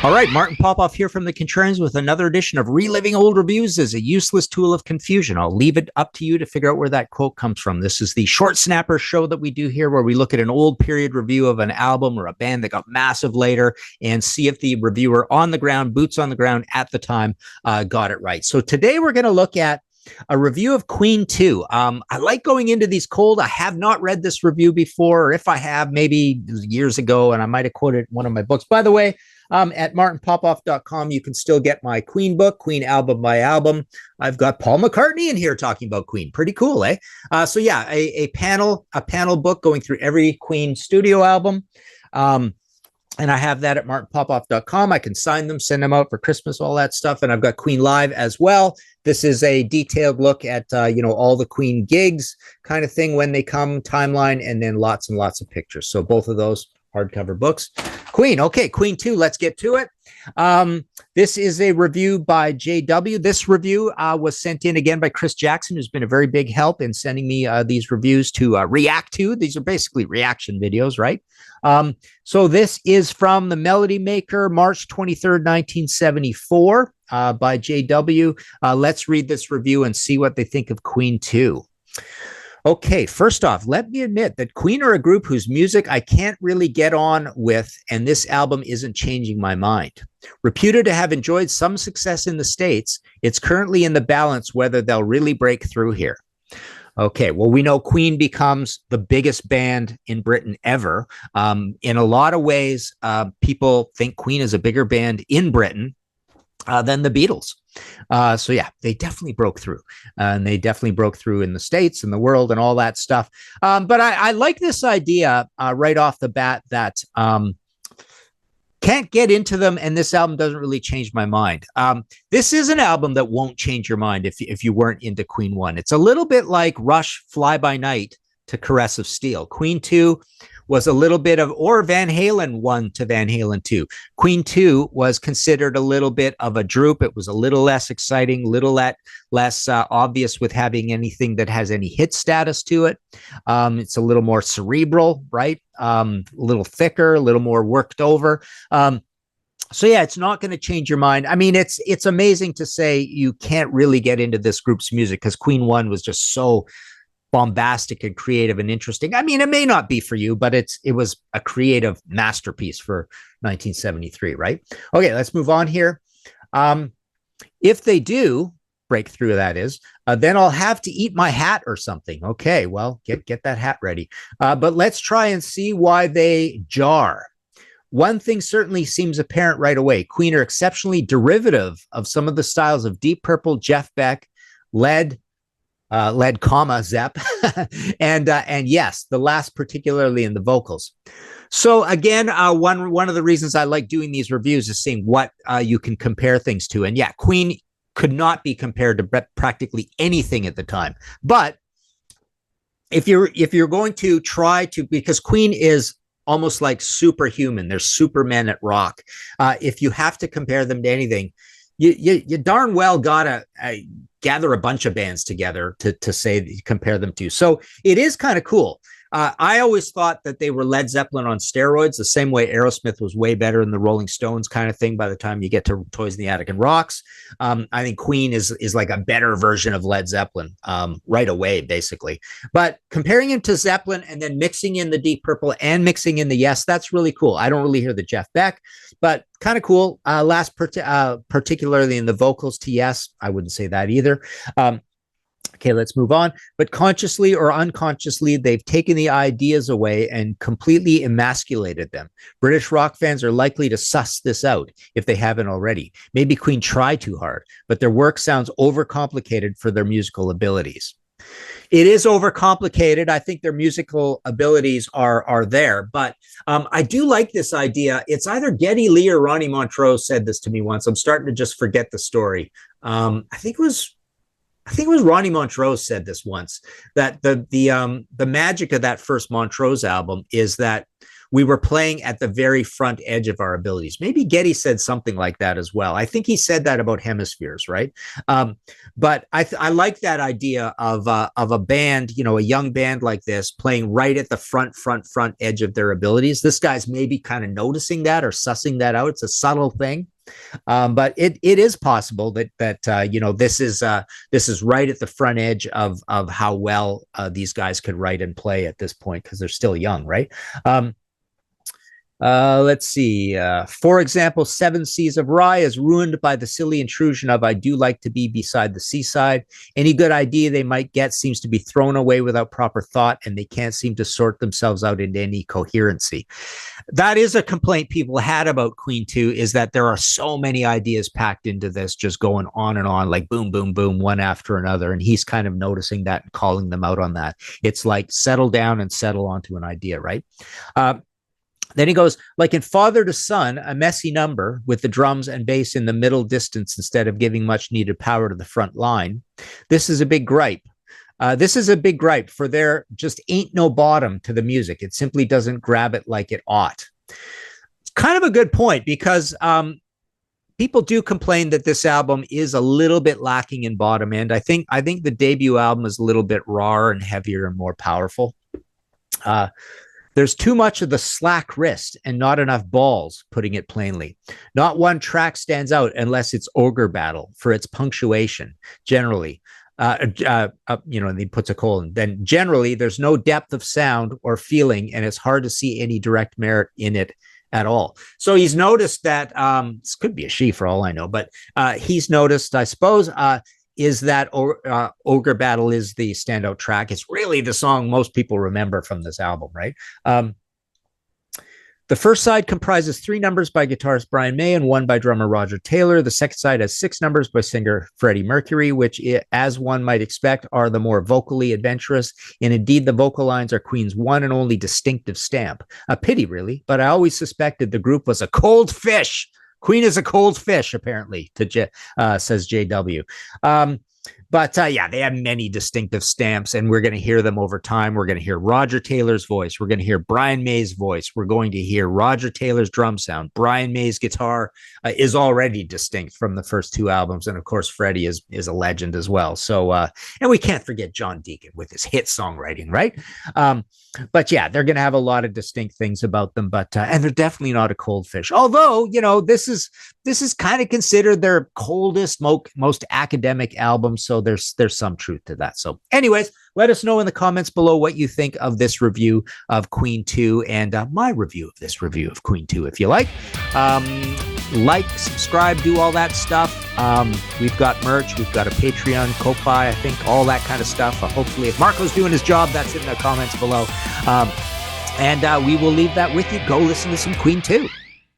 All right, Martin Popoff here from the Contrarians with another edition of Reliving Old Reviews as a Useless Tool of Confusion. I'll leave it up to you to figure out where that quote comes from. This is the short snapper show that we do here where we look at an old period review of an album or a band that got massive later and see if the reviewer on the ground, boots on the ground at the time, got it right. So today we're going to look at a review of Queen 2. I like going into these cold. I have not read this review before, or if I have, maybe years ago, and I might have quoted one of my books. By the way, at martinpopoff.com, you can still get my Queen book, Queen album by album. I've got Paul McCartney in here talking about Queen. Pretty cool, eh? So yeah, a panel book going through every Queen studio album. And I have that at martinpopoff.com. I can sign them, send them out for Christmas, all that stuff. And I've got Queen Live as well. This is a detailed look at, all the Queen gigs kind of thing when they come, timeline, and then lots and lots of pictures. So both of those hardcover books. Queen. Okay, Queen 2, let's get to it. This is a review by JW. This review was sent in again by Chris Jackson, who's been a very big help in sending me these reviews to react to. These are basically reaction videos, right? So this is from The Melody Maker, March 23rd, 1974, by JW. Let's read this review and see what they think of Queen 2. Okay, first off, let me admit that Queen are a group whose music I can't really get on with, and this album isn't changing my mind. Reputed to have enjoyed some success in the States, it's currently in the balance whether they'll really break through here. Okay, well, we know Queen becomes the biggest band in Britain ever. In a lot of ways, people think Queen is a bigger band in Britain than the Beatles. So yeah, they definitely broke through, and they definitely broke through in the States and the world and all that stuff. But I like this idea right off the bat that can't get into them, and this album doesn't really change my mind. This is an album that won't change your mind if you weren't into Queen 1. It's a little bit like Rush Fly By Night to Caress of Steel. Queen 2 was a little bit of, or Van Halen 1 to Van Halen 2. Queen 2 was considered a little bit of a droop. It was a little less exciting, little less obvious with having anything that has any hit status to it. It's a little more cerebral, right? A little thicker, a little more worked over. So yeah, it's not going to change your mind. I mean, it's amazing to say you can't really get into this group's music because Queen 1 was just so bombastic and creative and interesting. I mean, it may not be for you, but it was a creative masterpiece for 1973, right? Okay, let's move on here. If they do break through, that is, then I'll have to eat my hat or something. Okay, well, get that hat ready. But let's try and see why they jar. One thing certainly seems apparent right away. Queen are exceptionally derivative of some of the styles of Deep Purple, Jeff Beck, Led, Zepp, and yes, the last particularly in the vocals. So again, one of the reasons I like doing these reviews is seeing what you can compare things to. And yeah, Queen could not be compared to practically anything at the time. But if you're going to try to, because Queen is almost like superhuman, they're supermen at rock. If you have to compare them to anything, you darn well gotta gather a bunch of bands together to say compare them to. So it is kind of cool. I always thought that they were Led Zeppelin on steroids, the same way Aerosmith was way better than the Rolling Stones kind of thing by the time you get to Toys in the Attic and Rocks. I think Queen is like a better version of Led Zeppelin right away, basically. But comparing him to Zeppelin and then mixing in the Deep Purple and mixing in the Yes, that's really cool. I don't really hear the Jeff Beck, but kind of cool. Particularly in the vocals to Yes, I wouldn't say that either. Okay, let's move on. But consciously or unconsciously, they've taken the ideas away and completely emasculated them. British rock fans are likely to suss this out if they haven't already. Maybe Queen tried too hard, but their work sounds overcomplicated for their musical abilities. It is overcomplicated. I think their musical abilities are there, but I do like this idea. It's either Geddy Lee or Ronnie Montrose said this to me once. I'm starting to just forget the story. I think it was Ronnie Montrose said this once, that the magic of that first Montrose album is that we were playing at the very front edge of our abilities. Maybe Getty said something like that as well. I think he said that about hemispheres, right? But I like that idea of a band, a young band like this playing right at the front edge of their abilities. This guy's maybe kind of noticing that or sussing that out. It's a subtle thing. But it is possible that this is right at the front edge of how well these guys could write and play at this point, because they're still young, right? Let's see. For example, Seven Seas of Rye is ruined by the silly intrusion of I do like to be beside the seaside. Any good idea they might get seems to be thrown away without proper thought, and they can't seem to sort themselves out into any coherency. That is a complaint people had about Queen 2, is that there are so many ideas packed into this, just going on and on, like boom, boom, boom, one after another. And he's kind of noticing that and calling them out on that. It's like settle down and settle onto an idea, right? Then he goes, like in Father to Son, a messy number with the drums and bass in the middle distance instead of giving much needed power to the front line. This is a big gripe. For there just ain't no bottom to the music. It simply doesn't grab it like it ought. It's kind of a good point, because people do complain that this album is a little bit lacking in bottom end. I think the debut album is a little bit rawer and heavier and more powerful. There's too much of the slack wrist and not enough balls, putting it plainly. Not one track stands out unless it's Ogre Battle for its punctuation, generally. And he puts a colon. Then generally, there's no depth of sound or feeling, and it's hard to see any direct merit in it at all. So he's noticed that, this could be a she for all I know, but he's noticed, I suppose, is that Ogre Battle is the standout track. It's really the song most people remember from this album, right? The first side comprises 3 numbers by guitarist Brian May and 1 by drummer Roger Taylor. The second side has 6 numbers by singer Freddie Mercury, which, as one might expect, are the more vocally adventurous. And indeed, the vocal lines are Queen's one and only distinctive stamp. A pity, really, but I always suspected the group was a cold fish. Queen is a cold fish, apparently, says JW. But they have many distinctive stamps, and we're going to hear them over time. We're going to hear Roger Taylor's voice. We're going to hear Brian May's voice. We're going to hear Roger Taylor's drum sound. Brian May's guitar is already distinct from the first 2 albums. And of course, Freddie is a legend as well. So, and we can't forget John Deacon with his hit songwriting, right? But yeah, they're going to have a lot of distinct things about them, but, and they're definitely not a cold fish. Although, this is kind of considered their coldest, most academic album. So there's some truth to that. So anyways, let us know in the comments below what you think of this review of Queen 2 and my review of this review of Queen 2, if you like. Like, subscribe, do all that stuff. We've got merch. We've got a Patreon, Ko-Fi, I think, all that kind of stuff. Hopefully, if Marco's doing his job, that's in the comments below. And we will leave that with you. Go listen to some Queen 2.